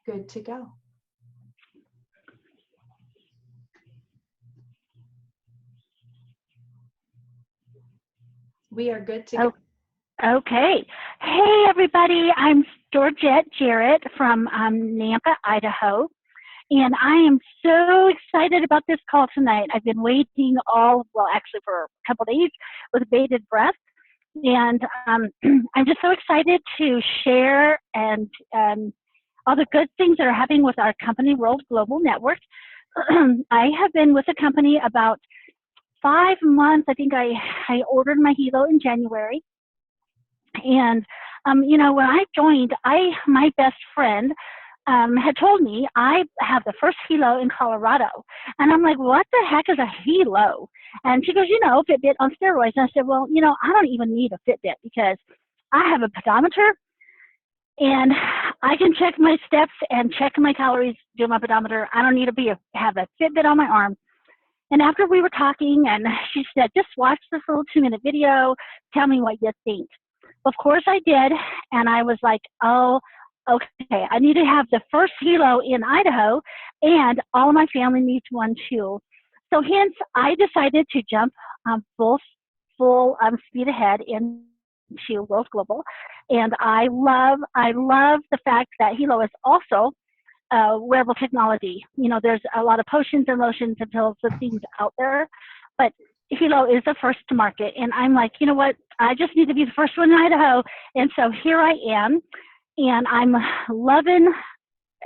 good to go. We are good to go. Okay. Hey, everybody. I'm Georgette Jarrett from Nampa, Idaho. And I am so excited about this call tonight. I've been waiting actually for a couple of days with bated breath. And I'm just so excited to share and all the good things that are happening with our company, World Global Network. I have been with the company about 5 months. I think I ordered my helo in January. And, when I joined, my best friend had told me I have the first helo in Colorado. And I'm like, what the heck is a helo? And she goes, Fitbit on steroids. And I said, well, I don't even need a Fitbit because I have a pedometer and I can check my steps and check my calories, do my pedometer. I don't need to have a Fitbit on my arm. And after we were talking, and she said, just watch this little 2-minute video. Tell me what you think. Of course I did. And I was like, oh, okay, I need to have the first helo in Idaho, and all of my family needs one too. So hence, I decided to jump full speed ahead into World Global. And I love the fact that helo is also wearable technology. There's a lot of potions and lotions and pills and things out there, but helo is the first to market. And I'm like, you know what? I just need to be the first one in Idaho. And so here I am, and I'm loving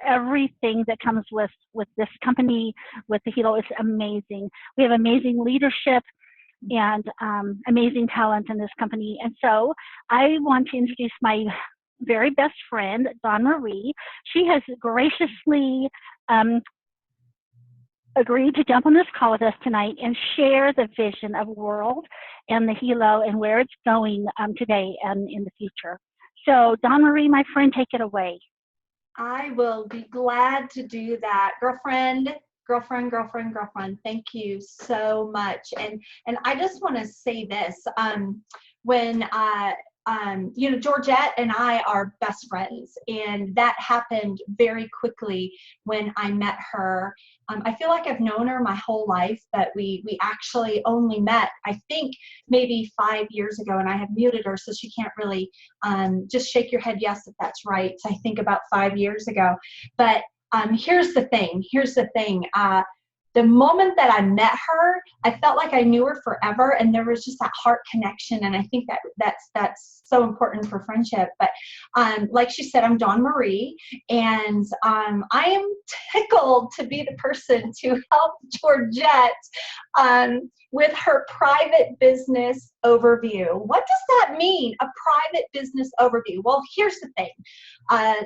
everything that comes with this company, with the helo. It's amazing. We have amazing leadership and amazing talent in this company. And so I want to introduce my very best friend, Dawn Marie. She has graciously agreed to jump on this call with us tonight and share the vision of World and the helo and where it's going today and in the future. So Dawn Marie, my friend, take it away. I will be glad to do that. Girlfriend, thank you so much. And I just want to say this, when Georgette and I are best friends, and that happened very quickly when I met her. I feel like I've known her my whole life, but we actually only met, I think, maybe 5 years ago, and I have muted her so she can't really, just shake your head yes if that's right. I think about 5 years ago. But here's the thing. The moment that I met her, I felt like I knew her forever, and there was just that heart connection, and I think that's so important for friendship. But like she said, I'm Dawn Marie, and I am tickled to be the person to help Georgette with her private business overview. What does that mean, a private business overview? Well, here's the thing.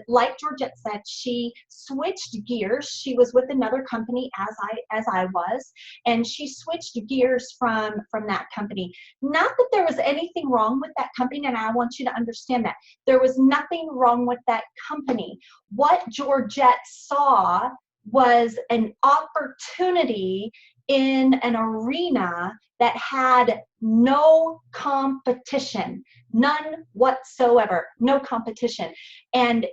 Like Georgette said, she switched gears. She was with another company as I was, and she switched gears from that company. Not that there was anything wrong with that company, and I want you to understand that. There was nothing wrong with that company. What Georgette saw was an opportunity in an arena that had no competition, none whatsoever, no competition. And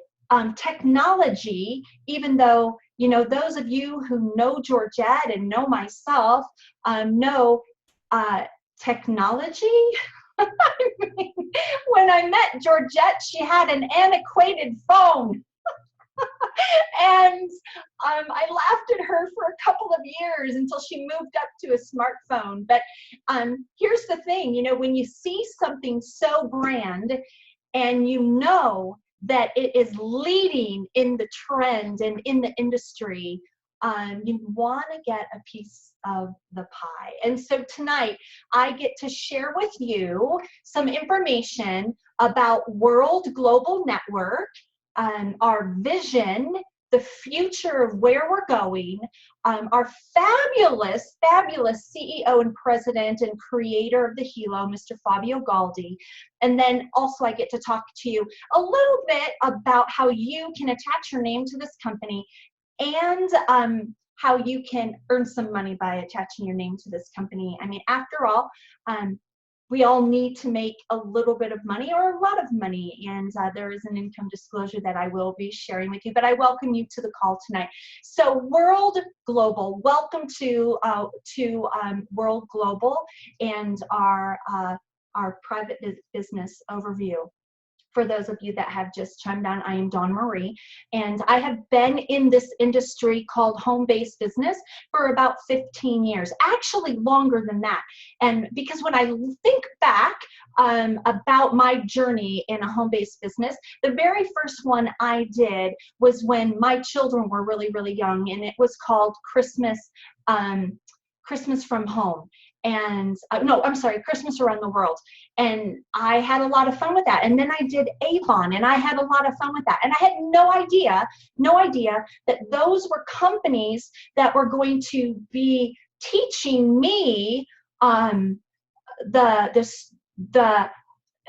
technology, even though, those of you who know Georgette and know myself, know technology. I mean, when I met Georgette, she had an antiquated phone. And I laughed at her for a couple of years until she moved up to a smartphone. But here's the thing, when you see something so grand and that it is leading in the trend and in the industry, you want to get a piece of the pie. And so tonight, I get to share with you some information about World Global Network, our vision, the future of where we're going, our fabulous CEO and president and creator of the helo, Mr. Fabio Galdi. And then also I get to talk to you a little bit about how you can attach your name to this company, and how you can earn some money by attaching your name to this company. I mean, after all, we all need to make a little bit of money or a lot of money, and there is an income disclosure that I will be sharing with you, but I welcome you to the call tonight. So World Global, welcome to World Global and our private business overview. For those of you that have just chimed on, I am Dawn Marie, and I have been in this industry called home-based business for about 15 years, actually longer than that. And because when I think back about my journey in a home-based business, the very first one I did was when my children were really, really young, and it was called Christmas from Home. And no, I'm sorry, Christmas Around the World. And I had a lot of fun with that. And then I did Avon, and I had a lot of fun with that. And I had no idea that those were companies that were going to be teaching me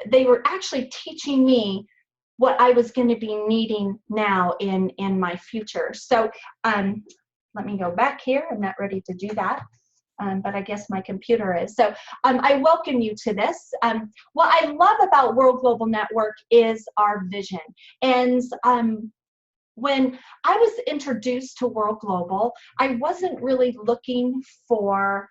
they were actually teaching me what I was going to be needing now in my future. So let me go back here. I'm not ready to do that. But I guess my computer is. So I welcome you to this. What I love about World Global Network is our vision. And when I was introduced to World Global, I wasn't really looking for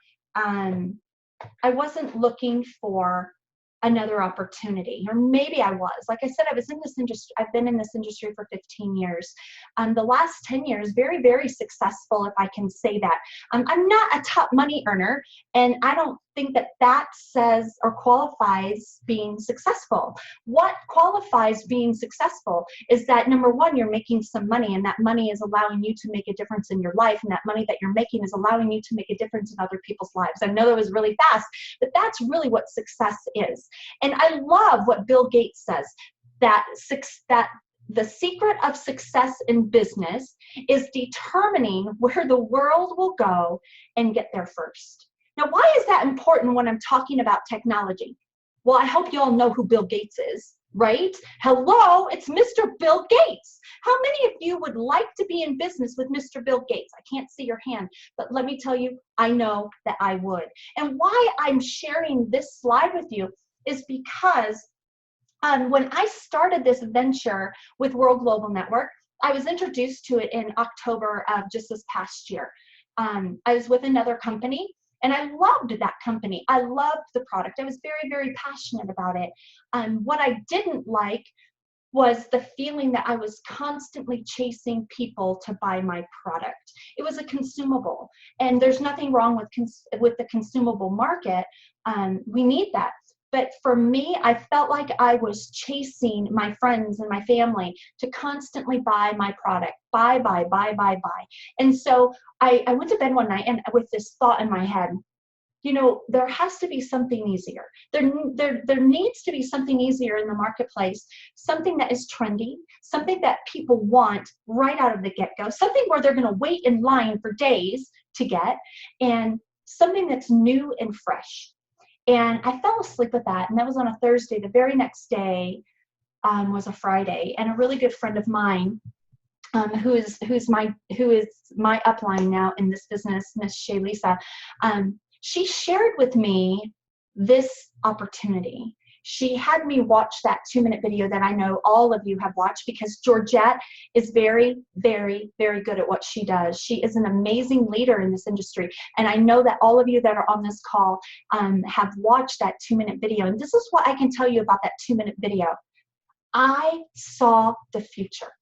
another opportunity, or maybe I was. Like I said, I was in this industry. I've been in this industry for 15 years. The last 10 years, very, very successful, if I can say that. I'm not a top money earner, and I don't think that says or qualifies being successful. What qualifies being successful is that, number one, you're making some money, and that money is allowing you to make a difference in your life, and that money that you're making is allowing you to make a difference in other people's lives. I know that was really fast, but that's really what success is. And I love what Bill Gates says, that the secret of success in business is determining where the world will go and get there first. Now, why is that important when I'm talking about technology? Well, I hope you all know who Bill Gates is, right? Hello, it's Mr. Bill Gates. How many of you would like to be in business with Mr. Bill Gates? I can't see your hand, but let me tell you, I know that I would. And why I'm sharing this slide with you is because when I started this venture with World Global Network, I was introduced to it in October of just this past year. I was with another company, and I loved that company. I loved the product. I was very, very passionate about it. What I didn't like was the feeling that I was constantly chasing people to buy my product. It was a consumable, and there's nothing wrong with the consumable market. We need that. But for me, I felt like I was chasing my friends and my family to constantly buy my product, buy. And so I went to bed one night and with this thought in my head, you know, there has to be something easier. There needs to be something easier in the marketplace, something that is trendy, something that people want right out of the get-go, something where they're going to wait in line for days to get, and something that's new and fresh. And I fell asleep with that, and that was on a Thursday. The very next day was a Friday, and a really good friend of mine, who is my upline now in this business, Miss Shay Lisa, she shared with me this opportunity. She had me watch that 2-minute video that I know all of you have watched, because Georgette is very, very, very good at what she does. She is an amazing leader in this industry. And I know that all of you that are on this call have watched that 2-minute video. And this is what I can tell you about that 2-minute video. I saw the future.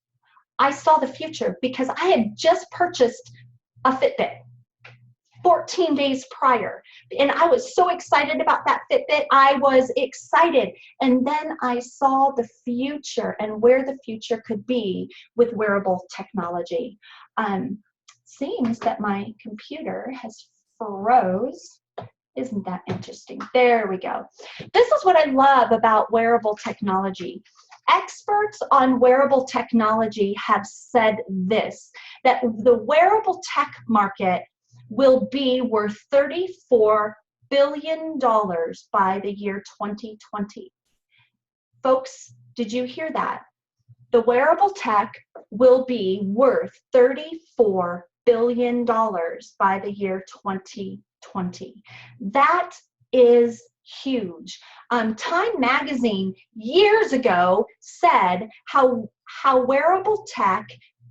I saw the future because I had just purchased a Fitbit 14 days prior. And I was so excited about that Fitbit. I was excited. And then I saw the future and where the future could be with wearable technology. Seems that my computer has froze. Isn't that interesting? There we go. This is what I love about wearable technology. Experts on wearable technology have said this, that the wearable tech market will be worth $34 billion by the year 2020. Folks, did you hear that? The wearable tech will be worth $34 billion by the year 2020. That is huge. Time magazine years ago said how wearable tech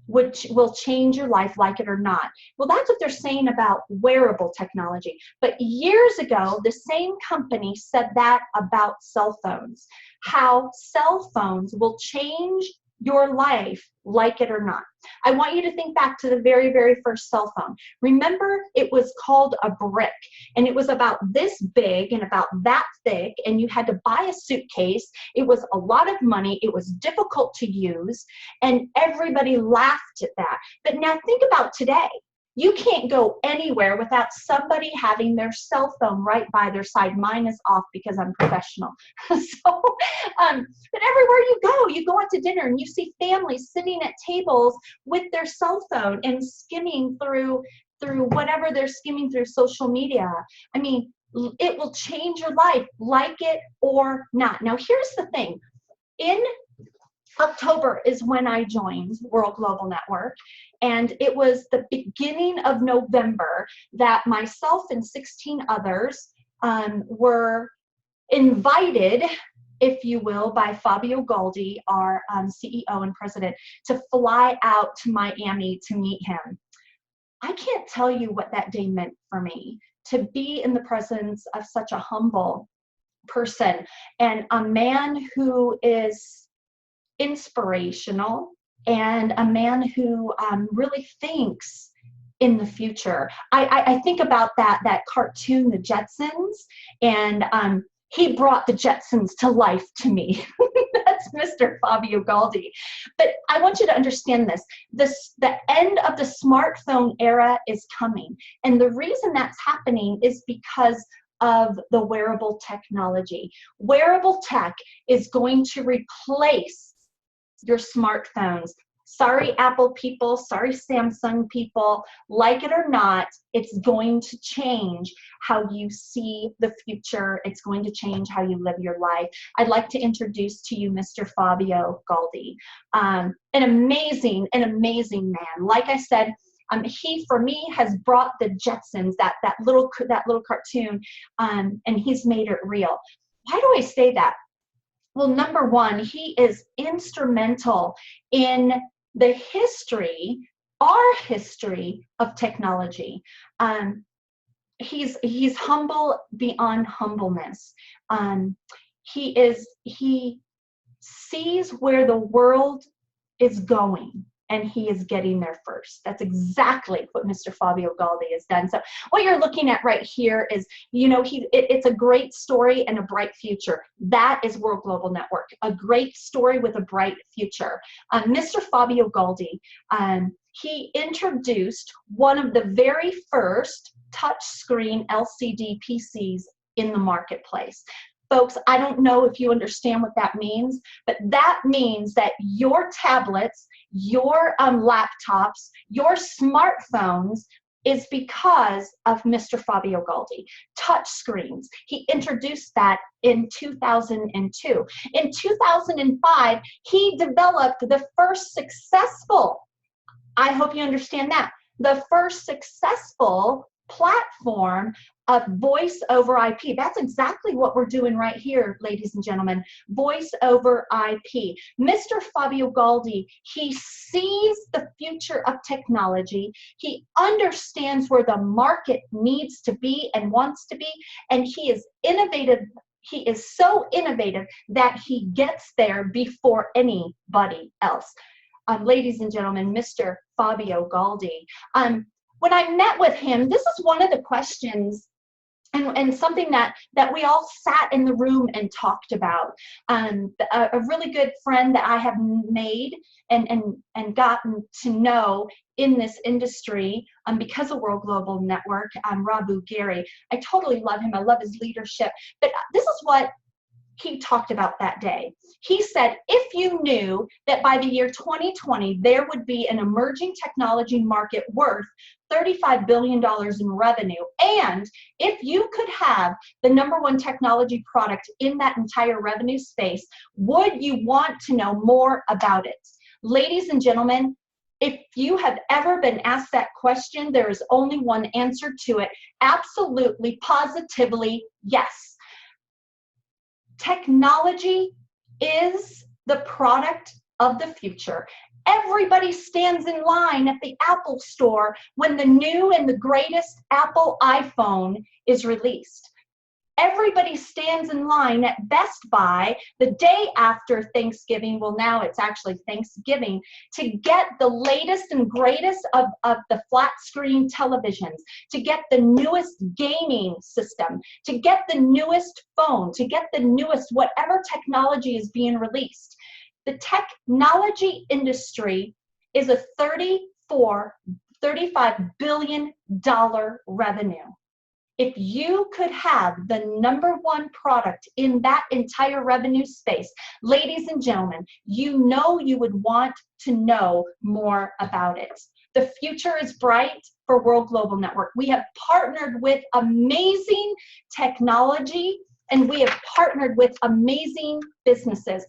which will change your life, like it or not. Well, that's what they're saying about wearable technology. But years ago, the same company said that about cell phones, how cell phones will change your life, like it or not. I want you to think back to the very, very first cell phone. Remember, it was called a brick, and it was about this big and about that thick, and you had to buy a suitcase. It was a lot of money. It was difficult to use, and everybody laughed at that. But now think about today. You can't go anywhere without somebody having their cell phone right by their side. Mine is off because I'm professional. But everywhere you go out to dinner and you see families sitting at tables with their cell phone and skimming through whatever they're skimming through social media. I mean, it will change your life, like it or not. Now, here's the thing. In October is when I joined World Global Network, and it was the beginning of November that myself and 16 others were invited, if you will, by Fabio Galdi, our CEO and president, to fly out to Miami to meet him. I can't tell you what that day meant for me, to be in the presence of such a humble person and a man who is inspirational and a man who really thinks in the future. I think about that cartoon, The Jetsons, and he brought the Jetsons to life to me. That's Mr. Fabio Galdi. But I want you to understand this. The end of the smartphone era is coming. And the reason that's happening is because of the wearable technology. Wearable tech is going to replace your smartphones. Sorry, Apple people, sorry, Samsung people, like it or not, it's going to change how you see the future. It's going to change how you live your life. I'd like to introduce to you Mr. Fabio Galdi, an amazing man. Like I said, he, for me, has brought the Jetsons, that little cartoon, and he's made it real. Why do I say that? Well, number one, he is instrumental in the history, our history of technology. He's humble beyond humbleness. He sees where the world is going, and he is getting there first. That's exactly what Mr. Fabio Galdi has done. So what you're looking at right here is, it's a great story and a bright future. That is World Global Network, a great story with a bright future. Mr. Fabio Galdi, he introduced one of the very first touchscreen LCD PCs in the marketplace. Folks, I don't know if you understand what that means, but that means that your tablets, your laptops, your smartphones is because of Mr. Fabio Galdi. Touch screens. He introduced that in 2002. In 2005, he developed the first successful, I hope you understand that, the first successful platform of voice over IP. That's exactly what we're doing right here, ladies and gentlemen. Voice over IP. Mr. Fabio Galdi, he sees the future of technology. He understands where the market needs to be and wants to be, and he is innovative. He is so innovative that he gets there before anybody else. Ladies and gentlemen, Mr. Fabio Galdi. When I met with him, this is one of the questions and something that we all sat in the room and talked about. A really good friend that I have made and gotten to know in this industry because of World Global Network, Rabu Gary. I totally love him. I love his leadership. But this is what he talked about that day. He said, if you knew that by the year 2020, there would be an emerging technology market worth $35 billion in revenue, and if you could have the #1 technology product in that entire revenue space, would you want to know more about it? Ladies and gentlemen, if you have ever been asked that question, there is only one answer to it. Absolutely, positively, yes. Technology is the product of the future. Everybody stands in line at the Apple store when the new and the greatest Apple iPhone is released. Everybody stands in line at Best Buy the day after Thanksgiving, well now it's actually Thanksgiving, to get the latest and greatest of the flat screen televisions, to get the newest gaming system, to get the newest phone, to get the newest whatever technology is being released. The technology industry is a $35 billion revenue. If you could have the #1 product in that entire revenue space, ladies and gentlemen, you know you would want to know more about it. The future is bright for World Global Network. We have partnered with amazing technology and we have partnered with amazing businesses.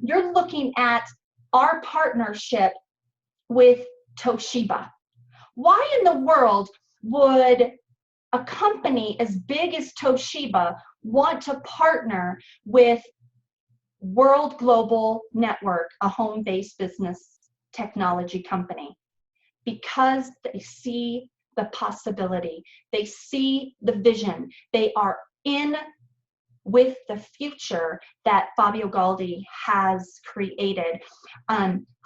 You're looking at our partnership with Toshiba. Why in the world would a company as big as Toshiba want to partner with World Global Network, a home-based business technology company? Because they see the possibility. They see the vision. They are in with the future that Fabio Galdi has created.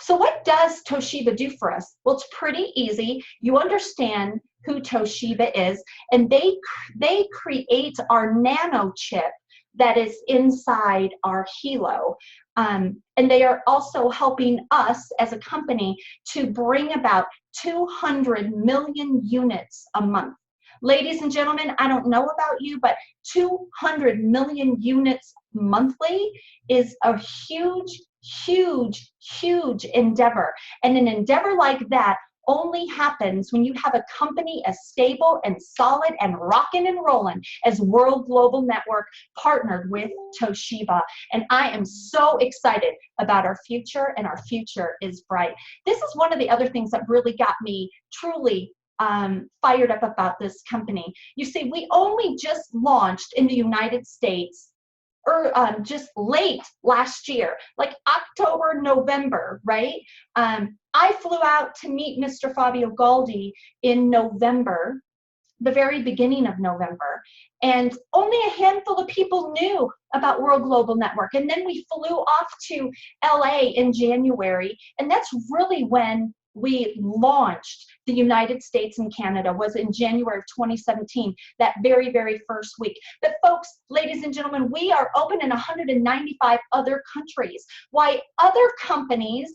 So what does Toshiba do for us? Well, it's pretty easy. You understand who Toshiba is, and they create our nano chip that is inside our Hilo. And they are also helping us as a company to bring about 200 million units a month. Ladies and gentlemen, I don't know about you, but 200 million units monthly is a huge, huge, huge endeavor. And an endeavor like that only happens when you have a company as stable and solid and rocking and rolling as World Global Network partnered with Toshiba. And I am so excited about our future, and our future is bright. This is one of the other things that really got me truly fired up about this company. You see, we only just launched in the United States or just late last year, like October, November, right? I flew out to meet Mr. Fabio Galdi in November, the very beginning of November, and only a handful of people knew about World Global Network. And then we flew off to LA in January, and that's really when we launched the United States and Canada, was in January of 2017, that very, very first week. But folks, ladies and gentlemen, we are open in 195 other countries. Why other companies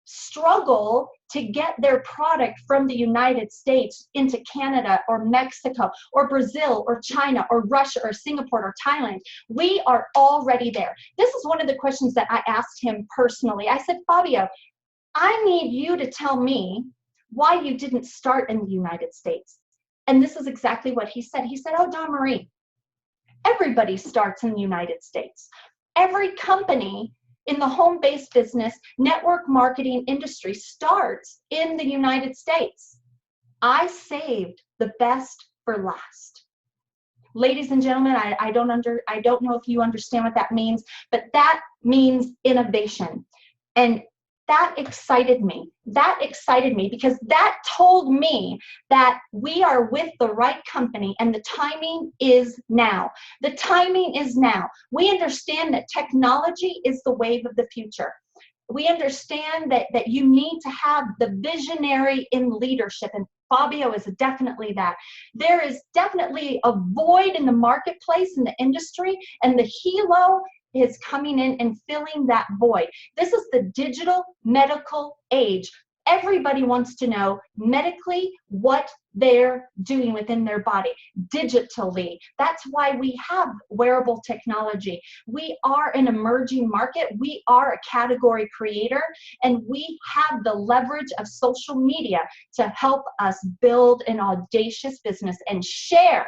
struggle to get their product from the United States into Canada or Mexico or Brazil or China or Russia or Singapore or Thailand, we are already there. This is one of the questions that I asked him personally. I said, Fabio, I need you to tell me why you didn't start in the United States. And this is exactly what he said. He said, oh, Dawn Marie, everybody starts in the United States. Every company in the home-based business, network marketing industry starts in the United States. I saved the best for last. Ladies and gentlemen, I don't know if you understand what that means, but that means innovation. And that excited me. That excited me because that told me that we are with the right company and the timing is now. The timing is now. We understand that technology is the wave of the future. We understand that you need to have the visionary in leadership, and Fabio is definitely that. There is definitely a void in the marketplace, in the industry, and the Hilo is coming in and filling that void. This is the digital medical age. Everybody wants to know medically what they're doing within their body digitally. That's why we have wearable technology. We are an emerging market. We are a category creator, and we have the leverage of social media to help us build an audacious business and share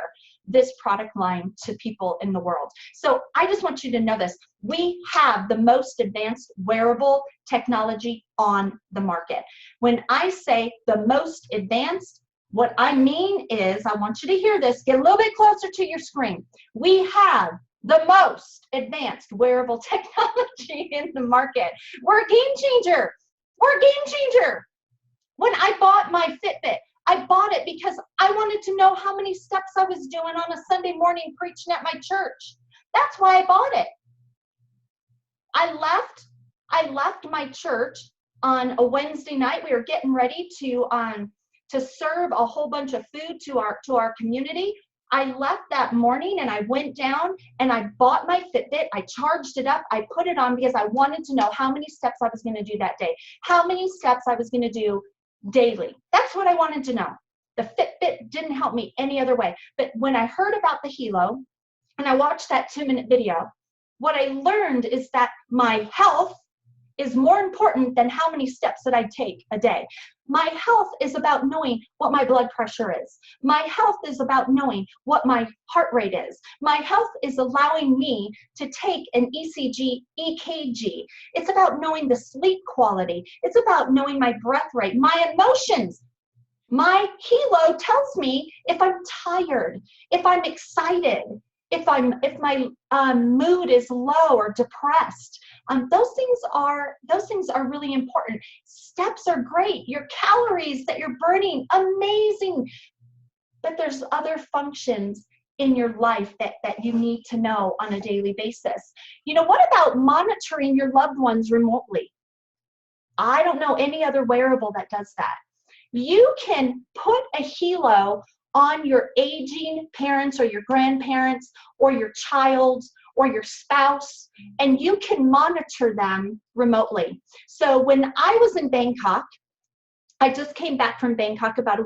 this product line to people in the world. So I just want you to know this. We have the most advanced wearable technology on the market. When I say the most advanced, what I mean is, I want you to hear this, get a little bit closer to your screen. We have the most advanced wearable technology in the market. We're a game changer. We're a game changer. When I bought my Fitbit, I bought it because I wanted to know how many steps I was doing on a Sunday morning preaching at my church. That's why I bought it. I left my church on a Wednesday night. We were getting ready to serve a whole bunch of food to our community. I left that morning and I went down and I bought my Fitbit. I charged it up. I put it on because I wanted to know how many steps I was going to do that day, how many steps I was going to do daily. That's what I wanted to know. The Fitbit didn't help me any other way. But when I heard about the Hilo and I watched that 2-minute video, what I learned is that my health is more important than how many steps that I take a day. My health is about knowing what my blood pressure is. My health is about knowing what my heart rate is. My health is allowing me to take an ECG, EKG. It's about knowing the sleep quality. It's about knowing my breath rate, my emotions. My Hilo tells me if I'm tired, if I'm excited, if my mood is low or depressed. Those things are really important. Steps are great. Your calories that you're burning, amazing. But there's other functions in your life that you need to know on a daily basis. You know, what about monitoring your loved ones remotely? I don't know any other wearable that does that. You can put a Hilo on your aging parents or your grandparents or your child or your spouse, and you can monitor them remotely. So when I was in Bangkok, I just came back from Bangkok about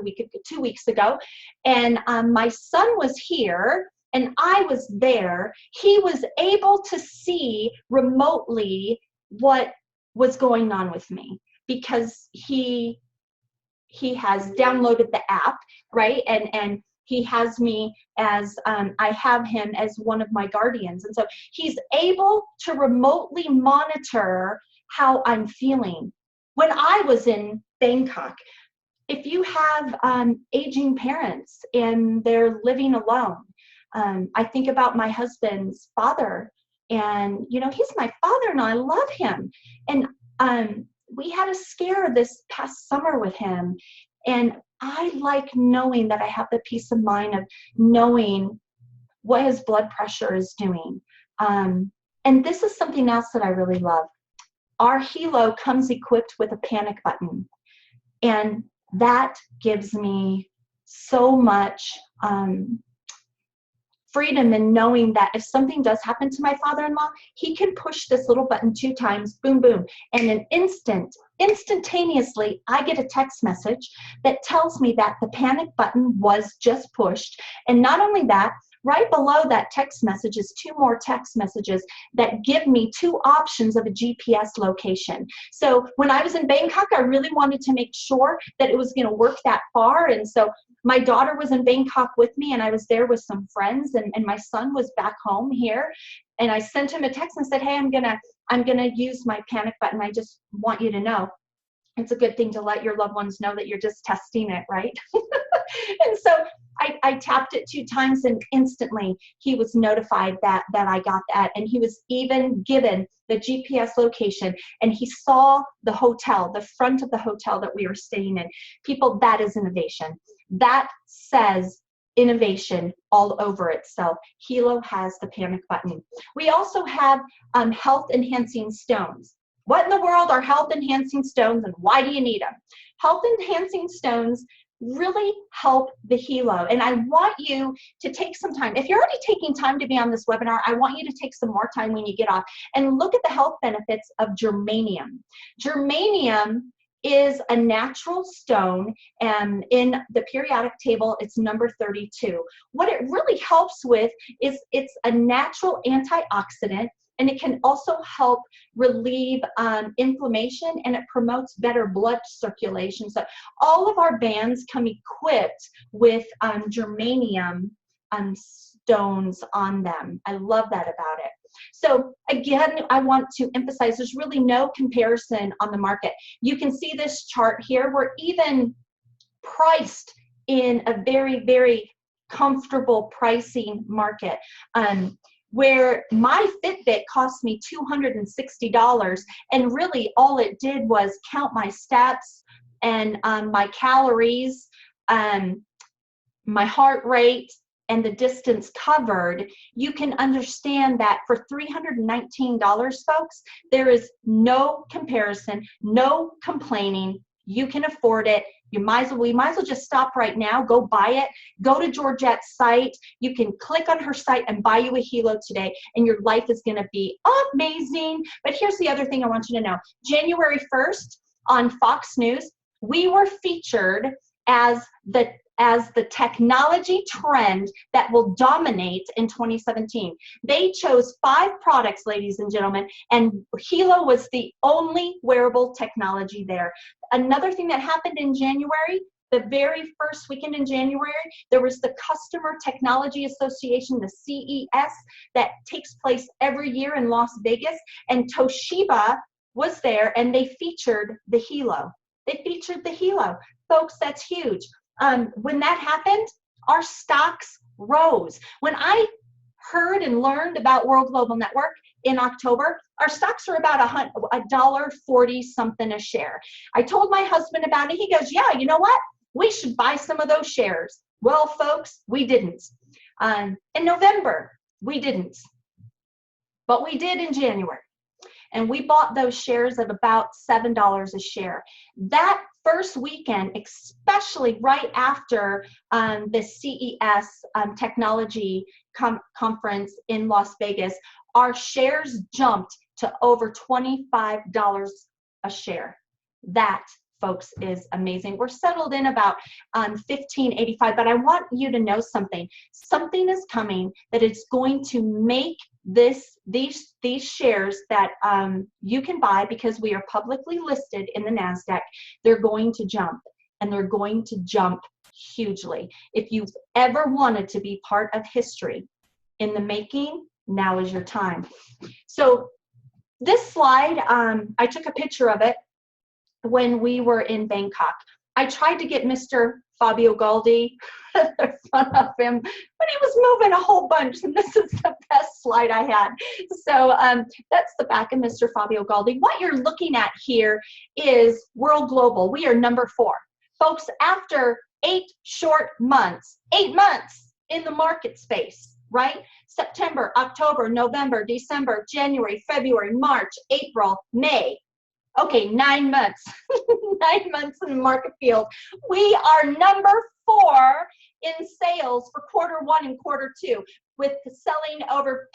2 weeks ago, and my son was here and I was there. He was able to see remotely what was going on with me because he has downloaded the app, right? And he has me as, I have him as one of my guardians. And so he's able to remotely monitor how I'm feeling. When I was in Bangkok, if you have aging parents and they're living alone, I think about my husband's father, and you know, he's my father-in-law. I love him. And we had a scare this past summer with him, and I like knowing that I have the peace of mind of knowing what his blood pressure is doing. And this is something else that I really love. Our Hilo comes equipped with a panic button, and that gives me so much freedom in knowing that if something does happen to my father-in-law, he can push this little button 2 times, boom, boom, and instantaneously, I get a text message that tells me that the panic button was just pushed. And not only that, right below that text message is 2 more text messages that give me 2 options of a GPS location. So when I was in Bangkok, I really wanted to make sure that it was going to work that far. And so my daughter was in Bangkok with me, and I was there with some friends, and my son was back home here. And I sent him a text and said, hey, I'm gonna use my panic button. I just want you to know. It's a good thing to let your loved ones know that you're just testing it, right? And so I tapped it 2 times, and instantly he was notified that I got that. And he was even given the GPS location, and he saw the hotel, the front of the hotel that we were staying in. People, that is innovation. That says innovation all over itself. Hilo has the panic button. We also have health enhancing stones. What in the world are health enhancing stones, and why do you need them? Health enhancing stones really help the Hilo. And I want you to take some time. If you're already taking time to be on this webinar, I want you to take some more time when you get off and look at the health benefits of germanium. Germanium is a natural stone, and in the periodic table, it's number 32. What it really helps with is it's a natural antioxidant, and it can also help relieve inflammation, and it promotes better blood circulation. So all of our bands come equipped with germanium stones on them. I love that about it. So again, I want to emphasize there's really no comparison on the market. You can see this chart here. We're even priced in a very, very comfortable pricing market. where my Fitbit cost me $260, and really all it did was count my steps and my calories, my heart rate, and the distance covered. You can understand that for $319, folks, there is no comparison, no complaining. You can afford it. We might as well just stop right now, go buy it, go to Georgette's site. You can click on her site and buy you a Hilo today, and your life is gonna be amazing. But here's the other thing I want you to know. January 1st on Fox News, we were featured as the technology trend that will dominate in 2017. They chose 5 products, ladies and gentlemen, and Hilo was the only wearable technology there. Another thing that happened in January, the very first weekend in January, there was the Customer Technology Association, the CES, that takes place every year in Las Vegas, and Toshiba was there, and they featured the Hilo. They featured the Hilo. Folks, that's huge. When that happened, our stocks rose. When I heard and learned about World Global Network in October, our stocks were about $1.40 something a share. I told my husband about it. He goes, yeah, you know what? We should buy some of those shares. Well, folks, we didn't. In November, we didn't. But we did in January. And we bought those shares at about $7 a share. That first weekend, especially right after the CES technology conference in Las Vegas, our shares jumped to over $25 a share. That, folks, is amazing. We're settled in about $15.85, but I want you to know something. Something is coming that is going to make these shares that you can buy, because we are publicly listed in the NASDAQ, they're going to jump, and they're going to jump hugely. If you've ever wanted to be part of history in the making, now is your time. So this slide, I took a picture of it when we were in Bangkok. I tried to get Mr. Fabio Galdi in front of him, but he was moving a whole bunch, and this is the best slide I had. So that's the back of Mr. Fabio Galdi. What you're looking at here is World Global. We are number 4. Folks, after 8 short months, 8 months in the market space, right? September, October, November, December, January, February, March, April, May. Okay, 9 months. 9 months in the market field. We are number 4 in sales for Q1 and Q2, with selling over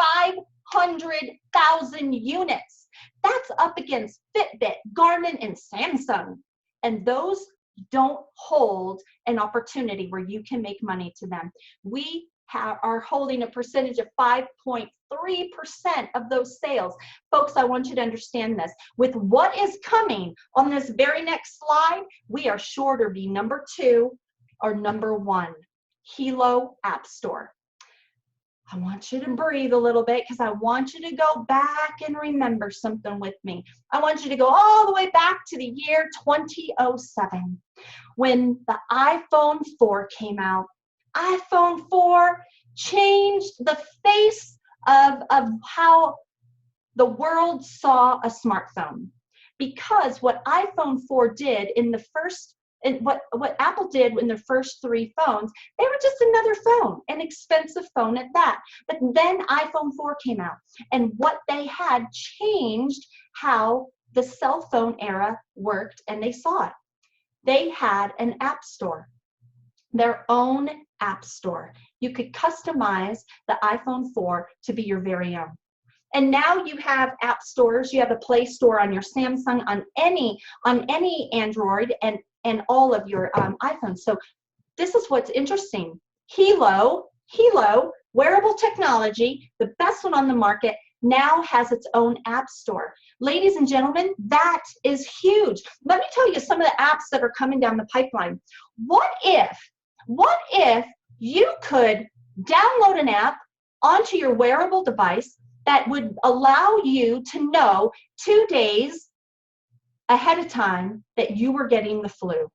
500,000 units. That's up against Fitbit, Garmin, and Samsung. And those don't hold an opportunity where you can make money to them. We are holding a percentage of 5.3% of those sales. Folks, I want you to understand this. With what is coming on this very next slide, we are sure to be number 2 or number 1. Hilo App Store. I want you to breathe a little bit, because I want you to go back and remember something with me. I want you to go all the way back to the year 2007, when the iPhone 4 came out. iPhone 4 changed the face of how the world saw a smartphone, because what iPhone 4 did in the first, and what Apple did in their first 3 phones, they were just another phone, an expensive phone at that. But then iPhone 4 came out, and what they had changed how the cell phone era worked, and they saw it. They had an app store, their own app store. You could customize the iPhone 4 to be your very own. And now you have app stores. You have a Play Store on your Samsung, on any Android, and all of your iPhones. So this is what's interesting. Hilo, wearable technology, the best one on the market, now has its own app store. Ladies and gentlemen, that is huge. Let me tell you some of the apps that are coming down the pipeline. What if you could download an app onto your wearable device that would allow you to know 2 days ahead of time that you were getting the flu?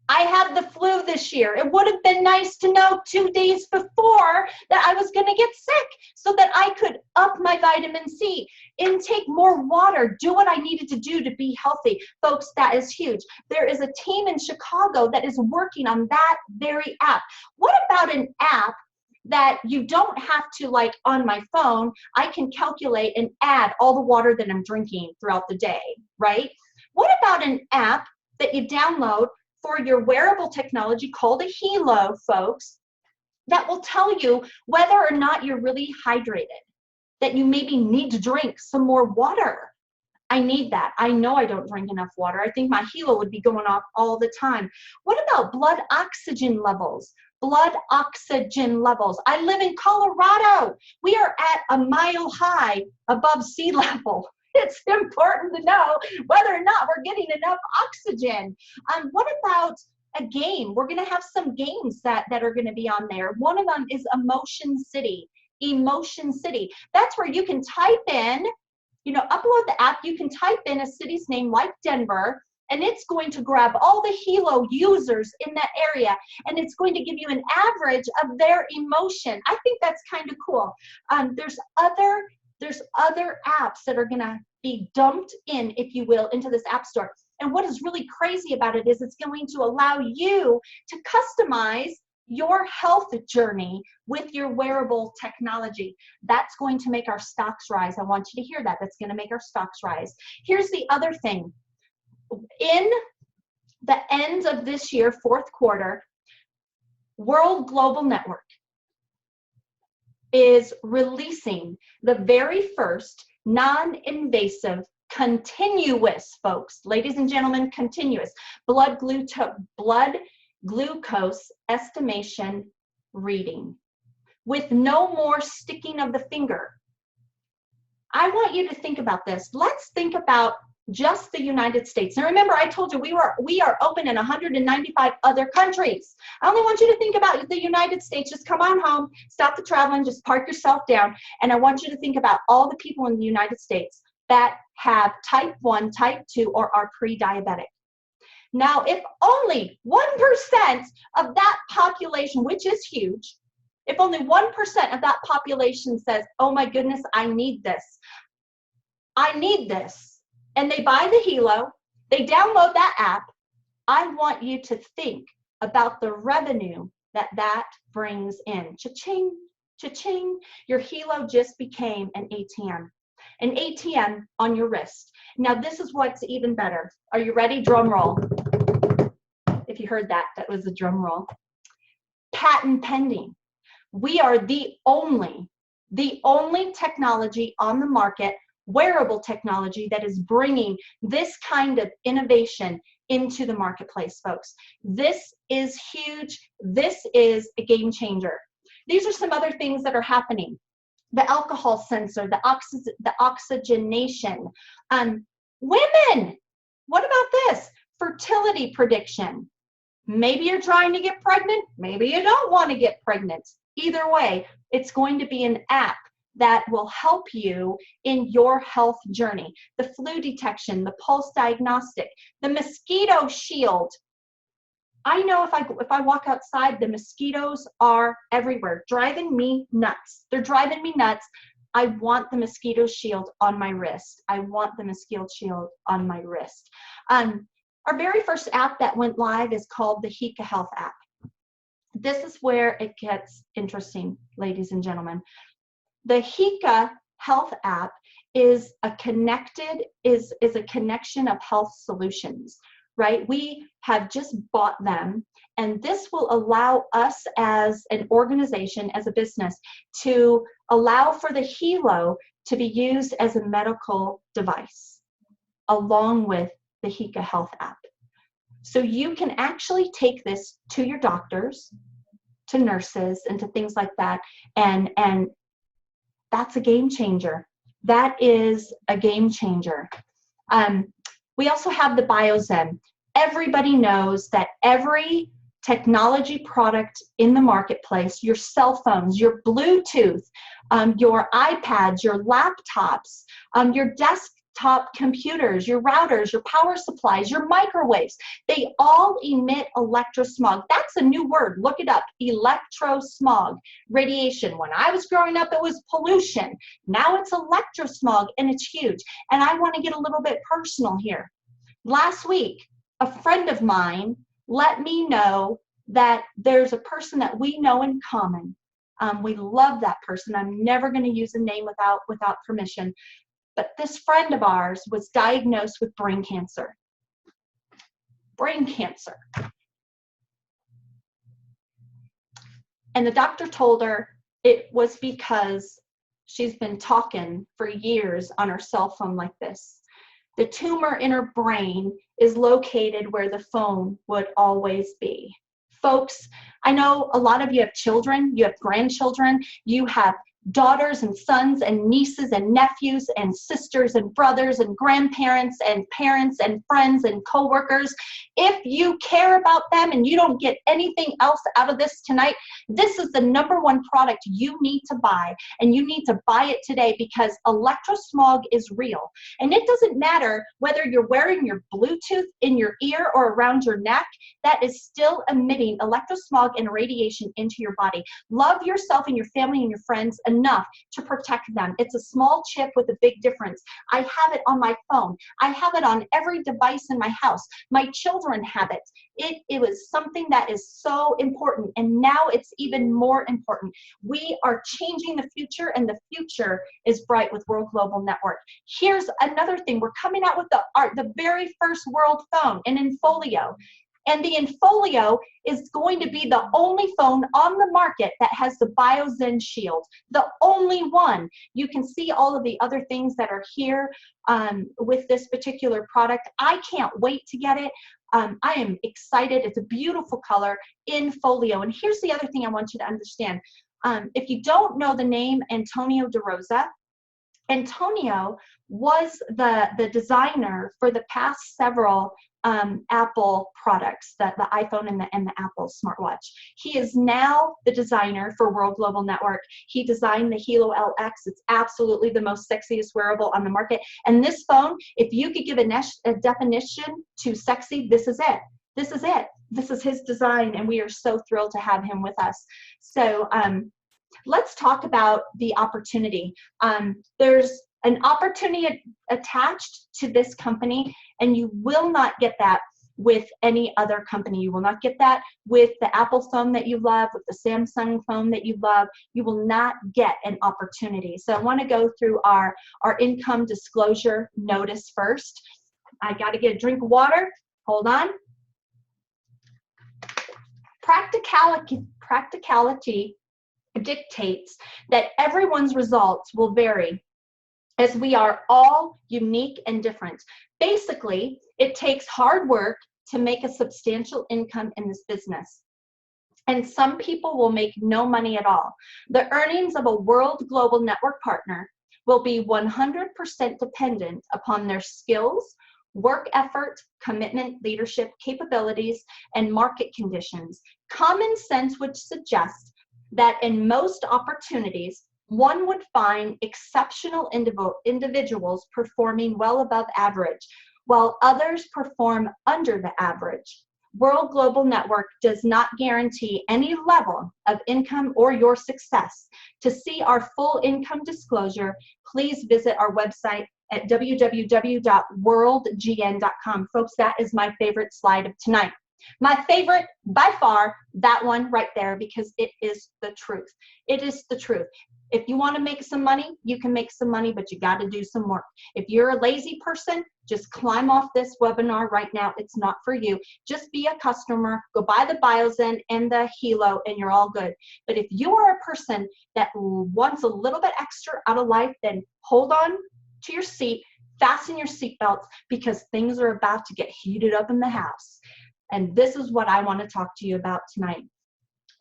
I had the flu this year. It would have been nice to know 2 days before that I was going to get sick so that I could up my vitamin C, intake more water, do what I needed to do to be healthy. Folks, that is huge. There is a team in Chicago that is working on that very app. What about an app that you don't have to, like on my phone, I can calculate and add all the water that I'm drinking throughout the day, right? What about an app that you download for your wearable technology called a Hilo, folks, that will tell you whether or not you're really hydrated, that you maybe need to drink some more water. I need that. I know I don't drink enough water. I think my Hilo would be going off all the time. What about blood oxygen levels? Blood oxygen levels. I live in Colorado. We are at a mile high above sea level. It's important to know whether or not we're getting enough oxygen. What about a game? We're going to have some games that are going to be on there. One of them is Emotion City. Emotion City. That's where you can type in, upload the app. You can type in a city's name like Denver, and it's going to grab all the Hilo users in that area, and it's going to give you an average of their emotion. I think that's kind of cool. There's other apps that are going to be dumped in, if you will, into this app store. And what is really crazy about it is it's going to allow you to customize your health journey with your wearable technology. That's going to make our stocks rise. I want you to hear that. That's going to make our stocks rise. Here's the other thing. In the end of this year, fourth quarter, World Global Network is releasing the very first non-invasive, continuous, folks, ladies and gentlemen, continuous blood glucose estimation reading with no more sticking of the finger. I want you to think about this. Let's think about just the United States. Now remember, I told you we are open in 195 other countries. I only want you to think about the United States. Just come on home, stop the traveling, just park yourself down, and I want you to think about all the people in the United States that have type 1, type 2, or are pre-diabetic. Now, if only 1% of that population, which is huge, if only 1% of that population says, oh my goodness, I need this, and they buy the Hilo, they download that app, I want you to think about the revenue that brings in. Cha-ching, cha-ching. Your Hilo just became an ATM on your wrist. Now this is what's even better. Are you ready? Drum roll. If you heard that, that was a drum roll. Patent pending. We are the only technology on the market, wearable technology, that is bringing this kind of innovation into the marketplace, folks. This is huge. This is a game changer. These are some other things that are happening. The alcohol sensor, the oxygenation. Women, what about this? Fertility prediction. Maybe you're trying to get pregnant. Maybe you don't want to get pregnant. Either way, it's going to be an app that will help you in your health journey. The flu detection, the pulse diagnostic, the mosquito shield. I know if I walk outside, the mosquitoes are everywhere, driving me nuts. They're driving me nuts. I want the mosquito shield on my wrist. I want the mosquito shield on my wrist. Our very first app that went live is called the Hika Health app. This is where it gets interesting, ladies and gentlemen. The Hika Health app is a connection of health solutions, right? We have just bought them, and this will allow us as an organization, as a business, to allow for the Hilo to be used as a medical device along with the Hika Health app. So you can actually take this to your doctors, to nurses, and to things like that, and that's a game changer. That is a game changer. We also have the BioZen. Everybody knows that every technology product in the marketplace, your cell phones, your Bluetooth, your iPads, your laptops, your top computers, your routers, your power supplies, your microwaves. They all emit electrosmog. That's a new word. Look it up. Electrosmog. Radiation. When I was growing up, it was pollution. Now it's electrosmog, and it's huge. And I want to get a little bit personal here. Last week, a friend of mine let me know that there's a person that we know in common. We love that person. I'm never going to use a name without permission. But this friend of ours was diagnosed with brain cancer. Brain cancer. And the doctor told her it was because she's been talking for years on her cell phone like this. The tumor in her brain is located where the phone would always be. Folks, I know a lot of you have children, you have grandchildren, you have daughters and sons and nieces and nephews and sisters and brothers and grandparents and parents and friends and coworkers. If you care about them and you don't get anything else out of this tonight, this is the #1 product you need to buy, and you need to buy it today because electrosmog is real. And it doesn't matter whether you're wearing your Bluetooth in your ear or around your neck, that is still emitting electrosmog and radiation into your body. Love yourself and your family and your friends enough to protect them. It's a small chip with a big difference. I have it on my phone. I have it on every device in my house. My children have it. It was something that is so important, and now it's even more important. We are changing the future, and the future is bright with World Global Network. Here's another thing. We're coming out with the very first world phone, an Infolio. And the Infolio is going to be the only phone on the market that has the BioZen shield, the only one. You can see all of the other things that are here with this particular product. I can't wait to get it. I am excited. It's a beautiful color, Infolio. And here's the other thing I want you to understand. If you don't know the name Antonio De Rosa, Antonio was the designer for the past several Apple products, the iPhone and the Apple smartwatch. He is now the designer for World Global Network. He designed the Hilo LX. It's absolutely the most sexiest wearable on the market. And this phone, if you could give a definition to sexy, this is it. This is it. This is his design, and we are so thrilled to have him with us. So let's talk about the opportunity. There's an opportunity attached to this company, and you will not get that with any other company. You will not get that with the Apple phone that you love, with the Samsung phone that you love. You will not get an opportunity. So I want to go through our income disclosure notice first. I got to get a drink of water. Hold on. Practicality dictates that everyone's results will vary, as we are all unique and different. Basically, it takes hard work to make a substantial income in this business. And some people will make no money at all. The earnings of a World Global Network partner will be 100% dependent upon their skills, work effort, commitment, leadership, capabilities, and market conditions. Common sense would suggest that in most opportunities, one would find exceptional individuals performing well above average, while others perform under the average. World Global Network does not guarantee any level of income or your success. To see our full income disclosure, please visit our website at www.worldgn.com. Folks, that is my favorite slide of tonight. My favorite, by far, that one right there, because it is the truth. It is the truth. If you want to make some money, you can make some money, but you got to do some work. If you're a lazy person, just climb off this webinar right now. It's not for you. Just be a customer, go buy the BioZen and the Hilo, and you're all good. But if you are a person that wants a little bit extra out of life, then hold on to your seat, fasten your seatbelts, because things are about to get heated up in the house. And this is what I want to talk to you about tonight.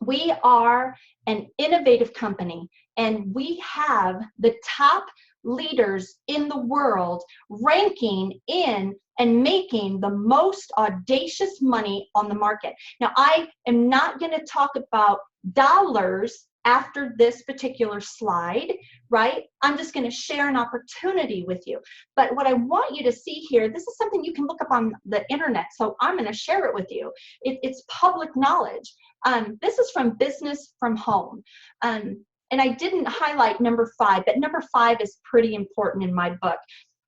We are an innovative company, and we have the top leaders in the world ranking in and making the most audacious money on the market. Now, I am not going to talk about dollars after this particular slide, right, I'm just going to share an opportunity with you. But what I want you to see here, this is something you can look up on the internet, so I'm going to share it with you. It's public knowledge. This is from Business from Home. And I didn't highlight number 5, but number 5 is pretty important in my book.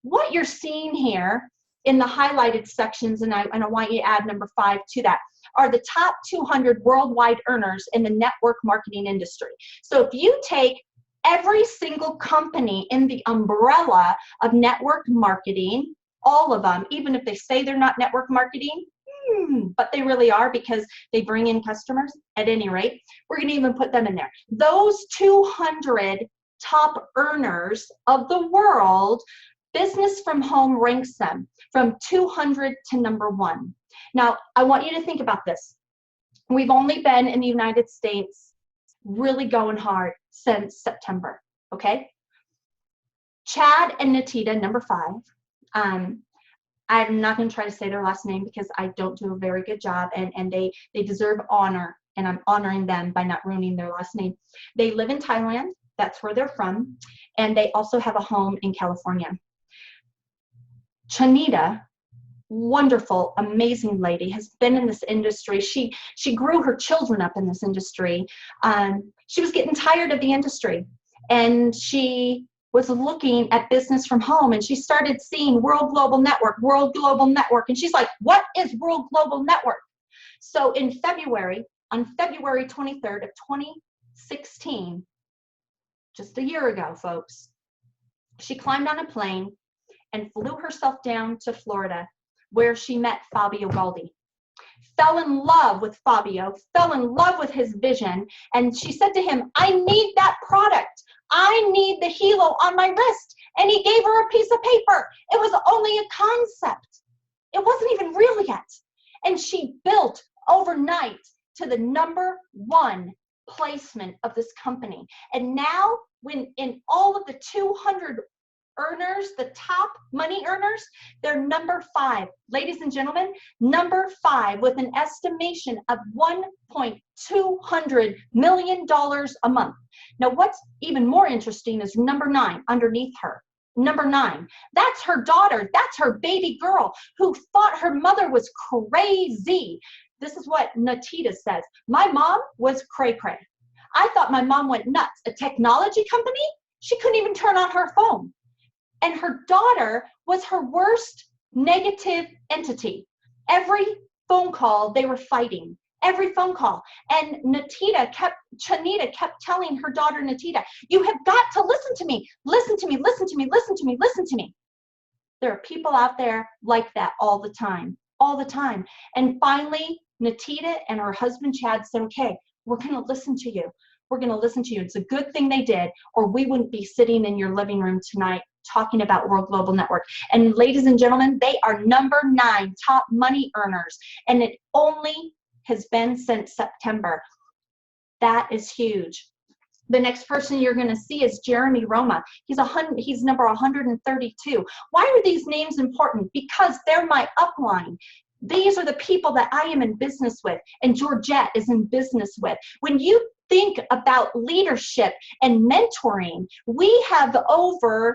What you're seeing here in the highlighted sections, and I want you to add number 5 to that, are the top 200 worldwide earners in the network marketing industry. So if you take every single company in the umbrella of network marketing, all of them, even if they say they're not network marketing, but they really are because they bring in customers at any rate, we're going to even put them in there. Those 200 top earners of the world, Business from Home ranks them from 200 to number 1. Now, I want you to think about this. We've only been in the United States really going hard since September, okay? Chad and Natita, number 5. I'm not going to try to say their last name because I don't do a very good job, and they deserve honor, and I'm honoring them by not ruining their last name. They live in Thailand. That's where they're from, and they also have a home in California. Chanita, wonderful, amazing lady, has been in this industry. She grew her children up in this industry. She was getting tired of the industry, and she was looking at Business from Home, and she started seeing World Global Network, and she's like, what is World Global Network? So in February, on February 23rd of 2016, just a year ago, folks, she climbed on a plane and flew herself down to Florida, where she met Fabio Galdi. Fell in love with Fabio, fell in love with his vision, and she said to him, I need that product. I need the helo on my wrist. And he gave her a piece of paper. It was only a concept. It wasn't even real yet. And she built overnight to the number 1 placement of this company. And now, when in all of the 200 earners, the top money earners, they're number 5. Ladies and gentlemen, number 5 with an estimation of $1.2 million a month. Now, what's even more interesting is number 9 underneath her. Number 9, that's her daughter, that's her baby girl who thought her mother was crazy. This is what Natita says. My mom was cray-cray. I thought my mom went nuts. A technology company? She couldn't even turn on her phone. And her daughter was her worst negative entity. Every phone call, they were fighting. Every phone call. And Chanita kept telling her daughter Natita, you have got to listen to me. Listen to me, listen to me, listen to me, listen to me. There are people out there like that all the time. All the time. And finally, Natita and her husband Chad said, okay, we're going to listen to you. We're going to listen to you. It's a good thing they did, or we wouldn't be sitting in your living room tonight talking about World Global Network. And ladies and gentlemen, they are number 9 top money earners, and it only has been since September. That is huge. The next person you're going to see is Jeremy Roma. He's number 132. Why are these names important? Because they're my upline. These are the people that I am in business with, and Georgette is in business with. When you think about leadership and mentoring, we have over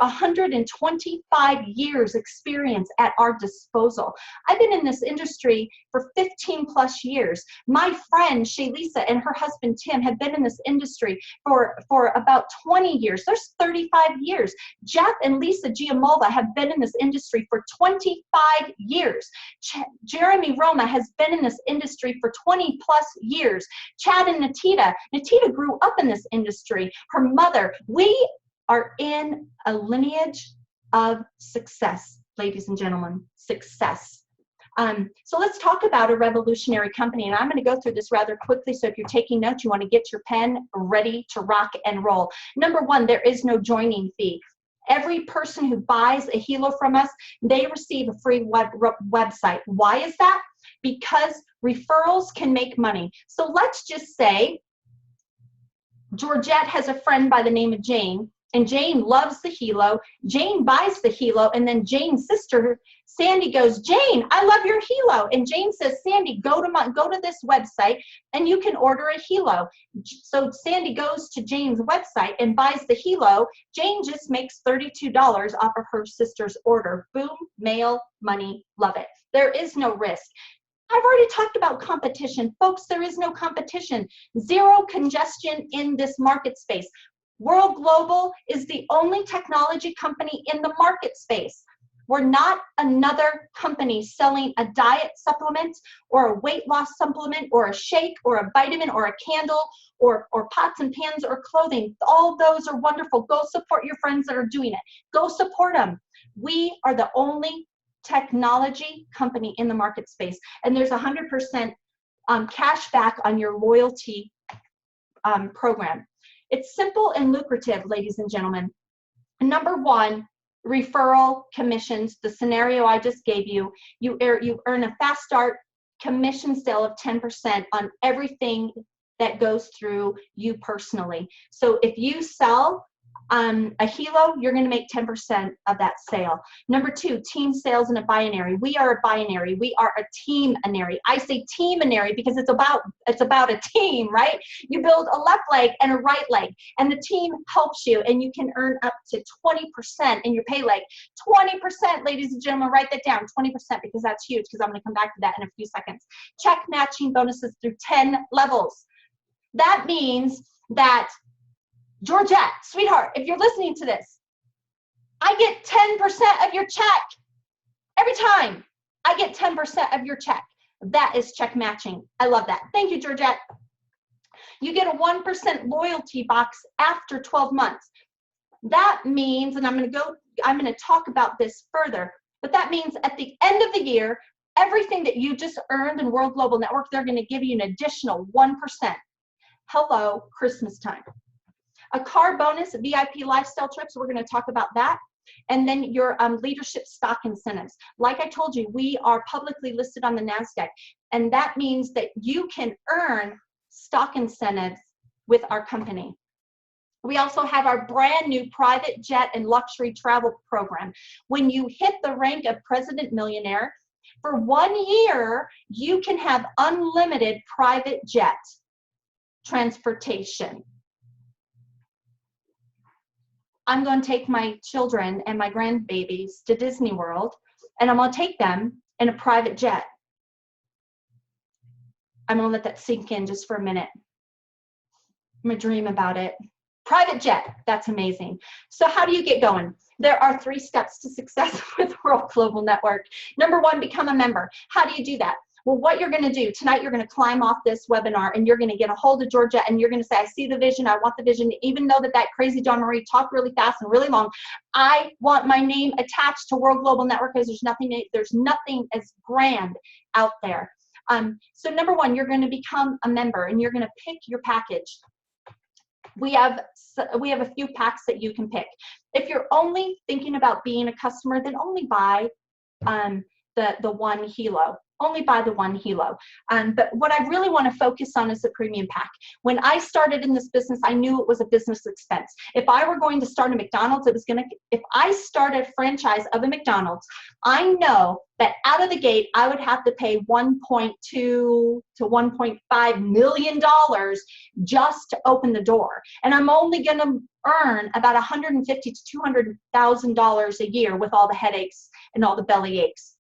125 years experience at our disposal. I've been in this industry for 15 plus years. My friend Shaylisa and her husband Tim have been in this industry for about 20 years. There's 35 years. Jeff and Lisa Giamolda have been in this industry for 25 years. Jeremy Roma has been in this industry for 20 plus years. Chad and Natita grew up in this industry. Her mother, we are in a lineage of success, ladies and gentlemen, success. So let's talk about a revolutionary company, and I'm going to go through this rather quickly, so if you're taking notes, you want to get your pen ready to rock and roll. Number 1, there is no joining fee. Every person who buys a helo from us, they receive a free website. Why is that? Because referrals can make money. So let's just say Georgette has a friend by the name of Jane, And Jane loves the helo. Jane buys the helo, and then Jane's sister, Sandy, goes, Jane, I love your helo. And Jane says, Sandy, go to this website and you can order a helo. So Sandy goes to Jane's website and buys the helo. Jane just makes $32 off of her sister's order. Boom, mail, money, love it. There is no risk. I've already talked about competition. Folks, there is no competition. Zero congestion in this market space. World Global is the only technology company in the market space. We're not another company selling a diet supplement or a weight loss supplement or a shake or a vitamin or a candle or pots and pans or clothing. All those are wonderful. Go support your friends that are doing it. Go support them. We are the only technology company in the market space, and there's 100% cash back on your loyalty program. It's simple and lucrative, ladies and gentlemen. Number one, referral commissions. The scenario I just gave you, you earn a fast start commission sale of 10% on everything that goes through you personally. So if you sell a helo, you're going to make 10% of that sale. Number two, team sales in a binary. We are a binary. We are a team-anary. I say team-anary because it's about a team, right? You build a left leg and a right leg, and the team helps you, and you can earn up to 20% in your pay leg. 20%, ladies and gentlemen, write that down, 20%, because that's huge, because I'm going to come back to that in a few seconds. Check matching bonuses through 10 levels. That means that Georgette, sweetheart, if you're listening to this, I get 10% of your check. Every time I get 10% of your check. That is check matching. I love that. Thank you, Georgette. You get a 1% loyalty box after 12 months. That means, and I'm going to talk about this further, but that means at the end of the year, everything that you just earned in World Global Network, they're going to give you an additional 1%. Hello, Christmas time. A car bonus, VIP lifestyle trips, we're going to talk about that. And then your leadership stock incentives. Like I told you, we are publicly listed on the NASDAQ, and that means that you can earn stock incentives with our company. We also have our brand new private jet and luxury travel program. When you hit the rank of President Millionaire, for 1 year, you can have unlimited private jet transportation. I'm going to take my children and my grandbabies to Disney World, and I'm going to take them in a private jet. I'm going to let that sink in just for a minute. I'm going to dream about it. Private jet, that's amazing. So how do you get going? There are 3 steps to success with World Global Network. Number 1, become a member. How do you do that? Well, what you're going to do tonight, you're going to climb off this webinar and you're going to get a hold of Georgette and you're going to say, I see the vision. I want the vision. Even though that crazy John Marie talked really fast and really long, I want my name attached to World Global Network because there's nothing as grand out there. So number 1, you're going to become a member and you're going to pick your package. We have a few packs that you can pick. If you're only thinking about being a customer, then only buy the one helo. Only buy the one helo. But what I really want to focus on is the premium pack. When I started in this business, I knew it was a business expense. If I were going to start a McDonald's, if I started a franchise of a McDonald's, I know that out of the gate, I would have to pay $1.2 to $1.5 million just to open the door. And I'm only going to earn about $150,000 to $200,000 a year with all the headaches and all the belly aches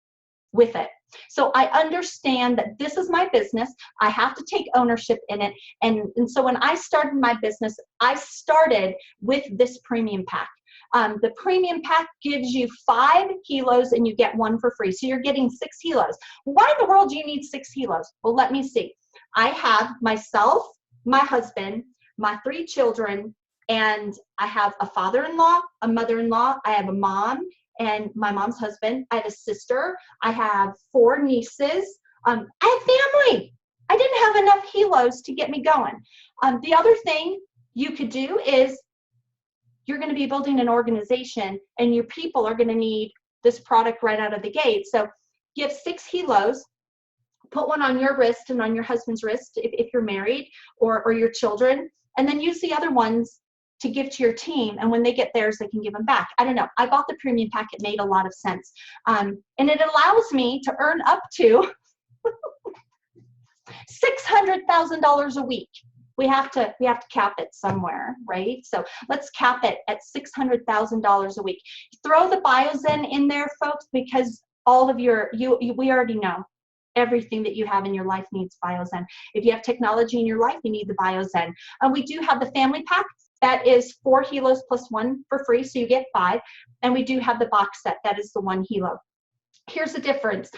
with it. So I understand that this is my business. I have to take ownership in it. And so when I started my business, I started with this premium pack. The premium pack gives you 5 helos and you get 1 for free. So you're getting 6 helos. Why in the world do you need 6 helos? Well, let me see. I have myself, my husband, my 3 children, and I have a father-in-law, a mother-in-law, I have a mom, and my mom's husband. I have a sister. I have 4 nieces. I have family. I didn't have enough helos to get me going. The other thing you could do is you're going to be building an organization and your people are going to need this product right out of the gate. So you have 6 helos. Put one on your wrist and on your husband's wrist if you're married or your children, and then use the other ones to give to your team, and when they get theirs, they can give them back. I don't know. I bought the premium pack. It made a lot of sense. And it allows me to earn up to $600,000 a week. We have to cap it somewhere, right? So let's cap it at $600,000 a week. Throw the biozen in there, folks, because all of we already know everything that you have in your life needs biozen. If you have technology in your life, you need the biozen. We do have the family pack. That is 4 helos plus 1 for free, so you get 5. And we do have the box set. That is the 1 helo. Here's the difference.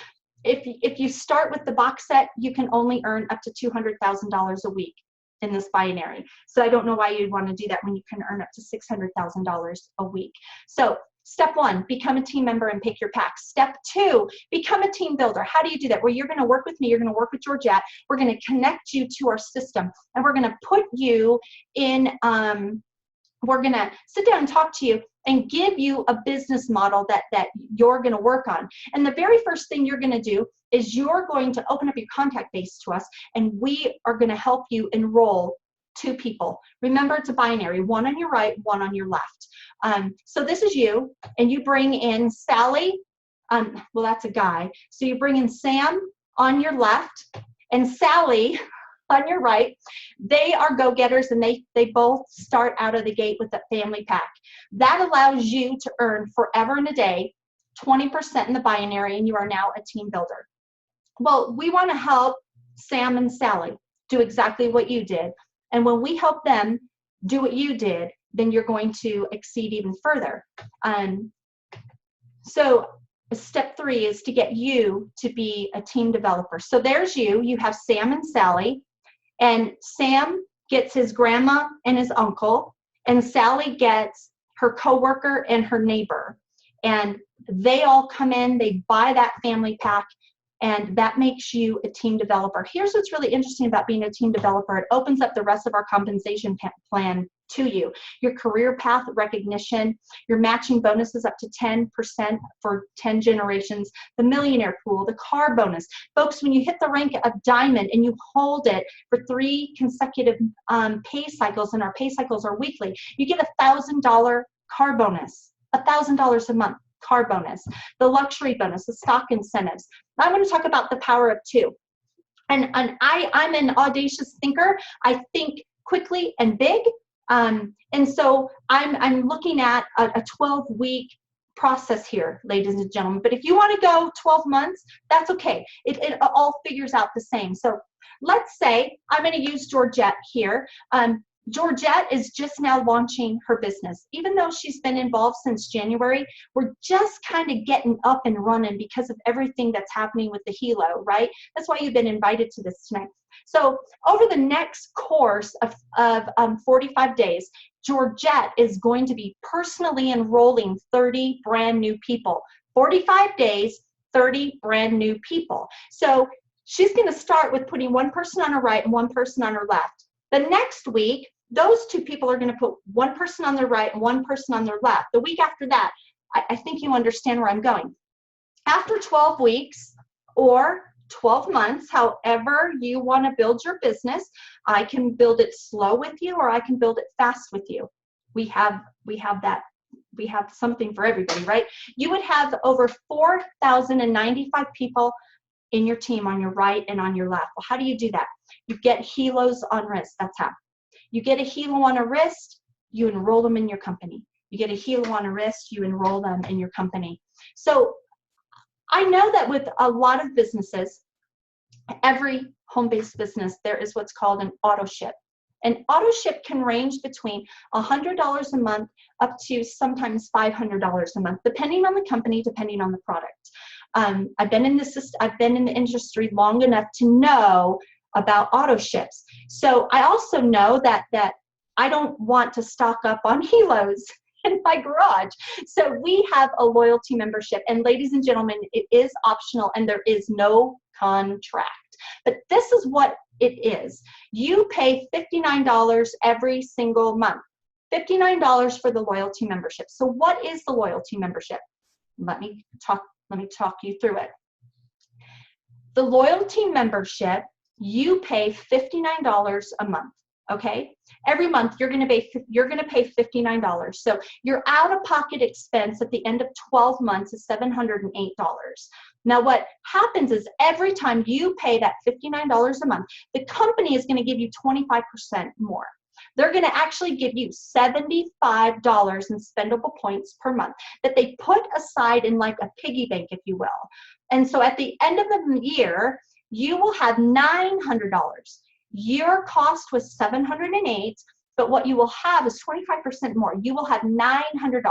If you start with the box set, you can only earn up to $200,000 a week in this binary. So I don't know why you'd want to do that when you can earn up to $600,000 a week. So step 1, become a team member and pick your pack. Step 2, become a team builder. How do you do that? Well, you're going to work with me. You're going to work with Georgette. We're going to connect you to our system, and we're going to put you in, we're going to sit down and talk to you and give you a business model that you're going to work on. And the very first thing you're going to do is you're going to open up your contact base to us, and we are going to help you enroll 2 people. Remember, it's a binary, 1 on your right, 1 on your left. So this is you, and you bring in Sally. Well, that's a guy. So you bring in Sam on your left and Sally on your right. They are go-getters, and they both start out of the gate with a family pack. That allows you to earn forever and a day 20% in the binary, and you are now a team builder. Well, we want to help Sam and Sally do exactly what you did. And when we help them do what you did, then you're going to exceed even further. So step 3 is to get you to be a team developer. So there's you. You have Sam and Sally. And Sam gets his grandma and his uncle, and Sally gets her coworker and her neighbor. And they all come in, they buy that family pack, and that makes you a team developer. Here's what's really interesting about being a team developer. It opens up the rest of our compensation plan to you. Your career path recognition, your matching bonuses up to 10% for 10 generations, the millionaire pool, the car bonus. Folks, when you hit the rank of diamond and you hold it for 3 consecutive pay cycles, and our pay cycles are weekly, you get $1,000 car bonus, $1,000 a month car bonus, the luxury bonus, the stock incentives. I want to talk about the power of 2. And I'm an audacious thinker. I think quickly and big. And so I'm looking at a 12-week process here, ladies and gentlemen. But if you want to go 12 months, that's okay. It all figures out the same. So let's say I'm going to use Georgette here. Georgette is just now launching her business. Even though she's been involved since January, we're just kind of getting up and running because of everything that's happening with the helo, right? That's why you've been invited to this tonight. So over the next course of 45 days, Georgette is going to be personally enrolling 30 brand new people. 45 days, 30 brand new people. So she's going to start with putting 1 person on her right and 1 person on her left. The next week, those 2 people are going to put 1 person on their right and 1 person on their left. The week after that, I think you understand where I'm going. After 12 weeks or 12 months, however you want to build your business, I can build it slow with you, or I can build it fast with you. We have something for everybody, right? You would have over 4,095 people in your team on your right and on your left. Well, how do you do that? You get helos on wrist. That's how. You get a helo on a wrist, you enroll them in your company. You get a helo on a wrist, you enroll them in your company. So I know that with a lot of businesses, every home-based business, there is what's called an auto ship. An auto ship can range between $100 a month up to sometimes $500 a month, depending on the company, depending on the product. I've been in the industry long enough to know about auto ships. So I also know that I don't want to stock up on helos in my garage. So we have a loyalty membership, and ladies and gentlemen, it is optional and there is no contract. But this is what it is. You pay $59 every single month. $59 for the loyalty membership. So what is the loyalty membership? Let me talk you through it. The loyalty membership, you pay $59 a month. okay? Every month you're going to pay $59. So your out-of-pocket expense at the end of 12 months is $708. Now what happens is every time you pay that $59 a month, the company is going to give you 25% more. They're going to actually give you $75 in spendable points per month that they put aside in like a piggy bank, if you will. And so at the end of the year, you will have $900. Your cost was $708, but what you will have is 25% more. You will have $900.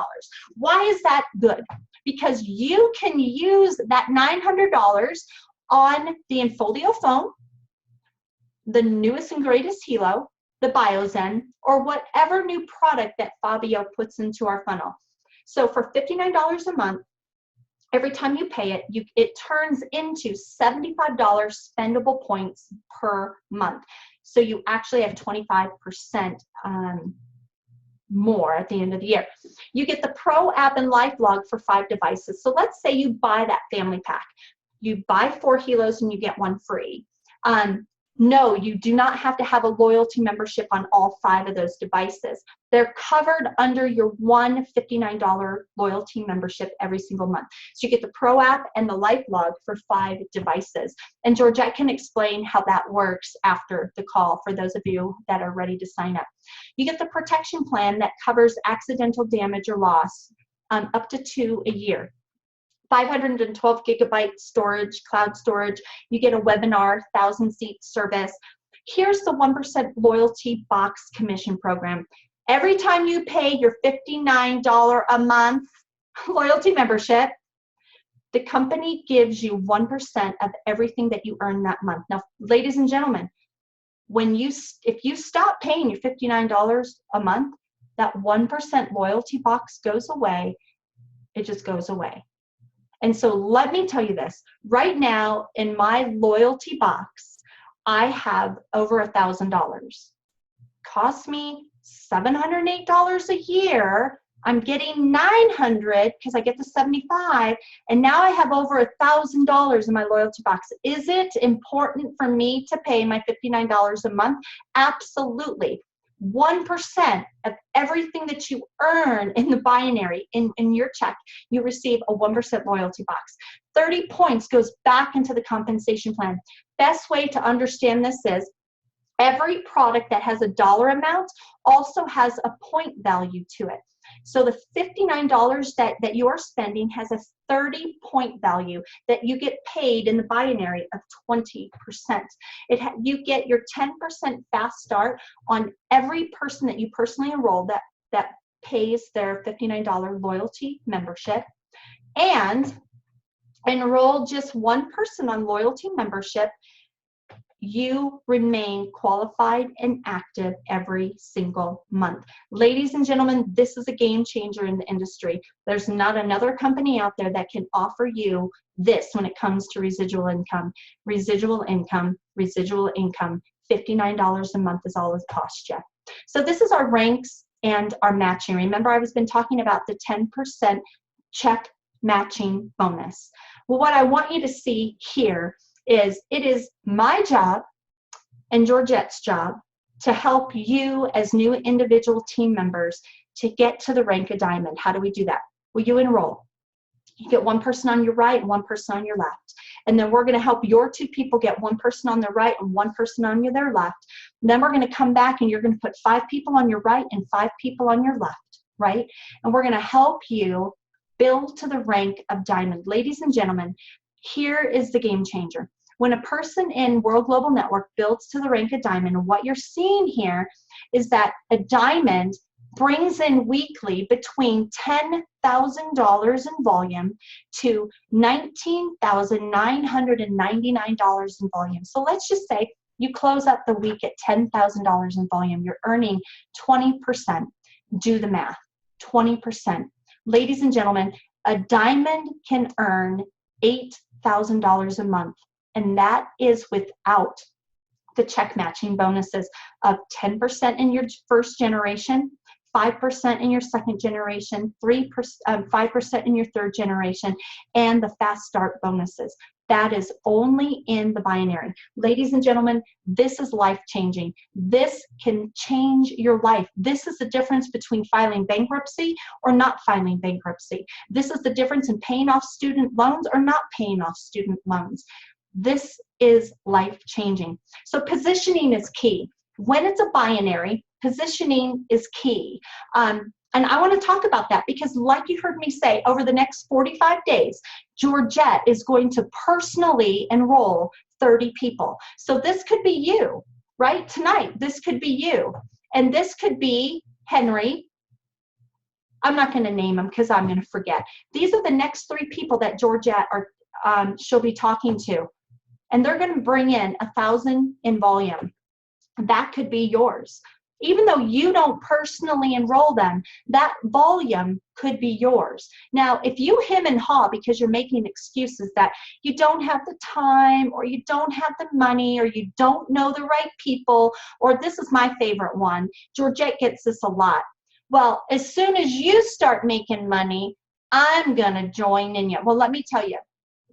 Why is that good? Because you can use that $900 on the Infolio phone, the newest and greatest Helo, the Biozen, or whatever new product that Fabio puts into our funnel. So for $59 a month, every time you pay it, it turns into $75 spendable points per month. So you actually have 25% more at the end of the year. You get the Pro app and LifeLog for 5 devices. So let's say you buy that family pack. You buy 4 Helos and you get 1 free. No, you do not have to have a loyalty membership on all 5 of those devices. They're covered under your one $59 loyalty membership every single month. So you get the Pro app and the LifeLog for 5 devices. And Georgette can explain how that works after the call for those of you that are ready to sign up. You get the protection plan that covers accidental damage or loss up to 2 a year. 512 gigabyte storage, cloud storage. You get a webinar, 1,000-seat service. Here's the 1% loyalty box commission program. Every time you pay your $59 a month loyalty membership, the company gives you 1% of everything that you earn that month. Now, ladies and gentlemen, if you stop paying your $59 a month, that 1% loyalty box goes away. It just goes away. And so let me tell you this, right now in my loyalty box, I have over $1,000. Cost me $708 a year. I'm getting $900 because I get the 75, and now I have over $1,000 in my loyalty box. Is it important for me to pay my $59 a month? Absolutely. 1% of everything that you earn in the binary in your check, you receive a 1% loyalty box. 30 points goes back into the compensation plan. Best way to understand this is every product that has a dollar amount also has a point value to it. So the $59 that you are spending has a 30-point value that you get paid in the binary of 20%. You get your 10% fast start on every person that you personally enroll that pays their $59 loyalty membership, and enroll just one person on loyalty membership, you remain qualified and active every single month. Ladies and gentlemen, this is a game changer in the industry. There's not another company out there that can offer you this when it comes to residual income. Residual income, $59 a month is all it costs you. So this is our ranks and our matching. Remember, I've been talking about the 10% check matching bonus. Well, what I want you to see here is it is my job and Georgette's job to help you as new individual team members to get to the rank of diamond. How do we do that? Well, you enroll. You get one person on your right and one person on your left. And then we're going to help your 2 people get one person on their right and one person on their left. And then we're going to come back and you're going to put 5 people on your right and 5 people on your left, right? And we're going to help you build to the rank of diamond. Ladies and gentlemen, here is the game changer. When a person in World Global Network builds to the rank of diamond, what you're seeing here is that a diamond brings in weekly between $10,000 in volume to $19,999 in volume. So let's just say you close out the week at $10,000 in volume. You're earning 20%. Do the math, 20%. Ladies and gentlemen, a diamond can earn $8,000 a month. And that is without the check matching bonuses of 10% in your first generation, 5% in your second generation, 5% in your third generation, and the fast start bonuses. That is only in the binary. Ladies and gentlemen, this is life-changing. This can change your life. This is the difference between filing bankruptcy or not filing bankruptcy. This is the difference in paying off student loans or not paying off student loans. This is life-changing. So positioning is key. When it's a binary, positioning is key. And I want to talk about that because, like you heard me say, over the next 45 days, Georgette is going to personally enroll 30 people. So this could be you, right? Tonight, this could be you. And this could be Henry. I'm not going to name them because I'm going to forget. These are the next 3 people that Georgette she'll be talking to. And they're going to bring in 1,000 in volume. That could be yours. Even though you don't personally enroll them, that volume could be yours. Now, if you hem and haw because you're making excuses that you don't have the time or you don't have the money or you don't know the right people, or this is my favorite one, Georgette gets this a lot. Well, as soon as you start making money, I'm going to join in you. Well, let me tell you,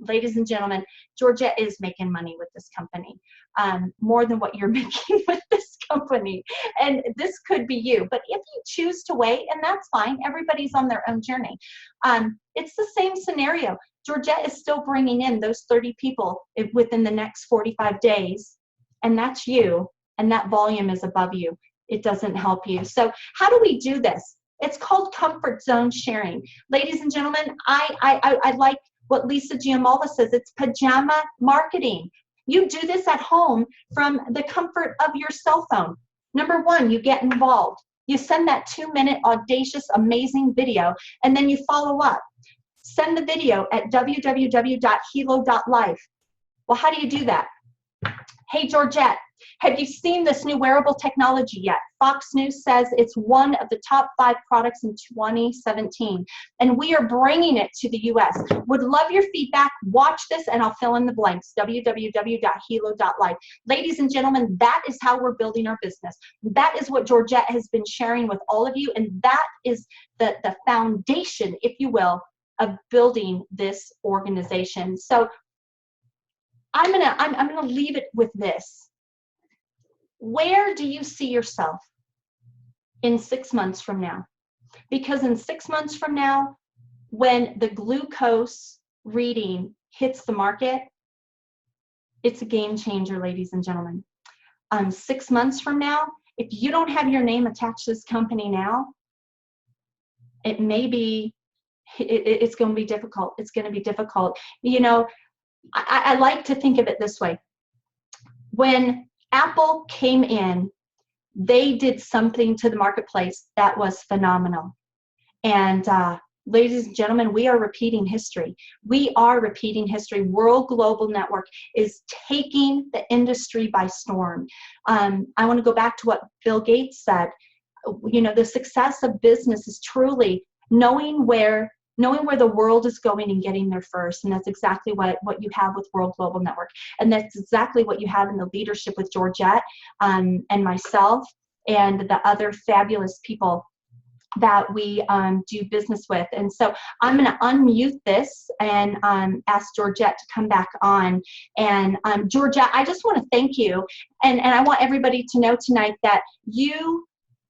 ladies and gentlemen, Georgette is making money with this company, more than what you're making with this company. And this could be you. But if you choose to wait, and that's fine, everybody's on their own journey. It's the same scenario. Georgette is still bringing in those 30 people within the next 45 days, and that's you, and that volume is above you. It doesn't help you. So how do we do this? It's called comfort zone sharing. Ladies and gentlemen, I like what Lisa Giamalva says, it's pajama marketing. You do this at home from the comfort of your cell phone. Number 1, you get involved. You send that 2-minute audacious, amazing video, and then you follow up. Send the video at www.helo.life. Well, how do you do that? Hey, Georgette, have you seen this new wearable technology yet? Fox News says it's one of the top 5 products in 2017, and we are bringing it to the U.S. Would love your feedback. Watch this, and I'll fill in the blanks, www.helo.life. Ladies and gentlemen, that is how we're building our business. That is what Georgette has been sharing with all of you, and that is the foundation, if you will, of building this organization. So I'm gonna leave it with this. Where do you see yourself in 6 months from now? Because in 6 months from now, when the glucose reading hits the market, it's a game changer, ladies and gentlemen. 6 months from now, if you don't have your name attached to this company now, it may be, it's going to be difficult. It's going to be difficult. You know, I like to think of it this way. When Apple came in, they did something to the marketplace that was phenomenal. And ladies and gentlemen, we are repeating history. We are repeating history. World Global Network is taking the industry by storm. I want to go back to what Bill Gates said. You know, the success of business is truly knowing where the world is going and getting there first. And that's exactly what you have with World Global Network. And that's exactly what you have in the leadership with Georgette and myself and the other fabulous people that we do business with. And so I'm going to unmute this and ask Georgette to come back on. And Georgette, I just want to thank you. And I want everybody to know tonight that you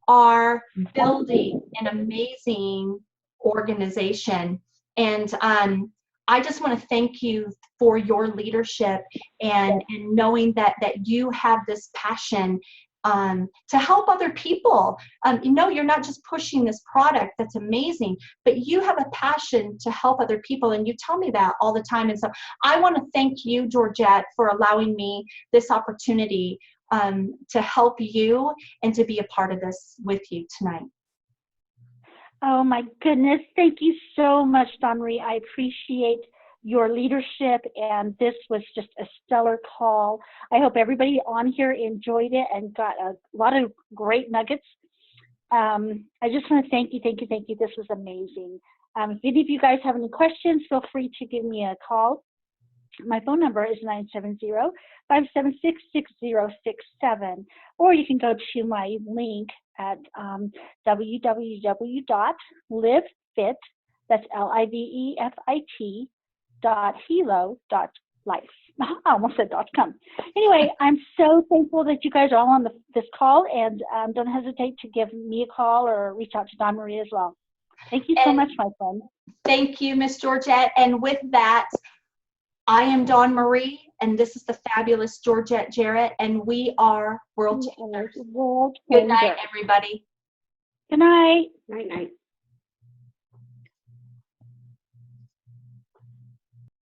are building an amazing organization. And I just want to thank you for your leadership and knowing that you have this passion to help other people. You know, you're not just pushing this product that's amazing, but you have a passion to help other people, and you tell me that all the time. And so I want to thank you, Georgette, for allowing me this opportunity to help you and to be a part of this with you tonight. Oh my goodness, thank you so much, Donry. I appreciate your leadership, and this was just a stellar call. I hope everybody on here enjoyed it and got a lot of great nuggets. I just want to thank you. This was amazing. If any of you guys have any questions, feel free to give me a call. My phone number is 970-576-6067, or you can go to my link at www.livefit, that's LIVEFIT, .helo.life. life. I almost said .com. Anyway, I'm so thankful that you guys are all on this call, and don't hesitate to give me a call or reach out to Dawn Marie as well. Thank you so much, my friend. Thank you, Miss Georgette. And with that, I am Dawn Marie, and this is the fabulous Georgette Jarrett, and we are World Changers. Good night, everybody. Good night. Night, night.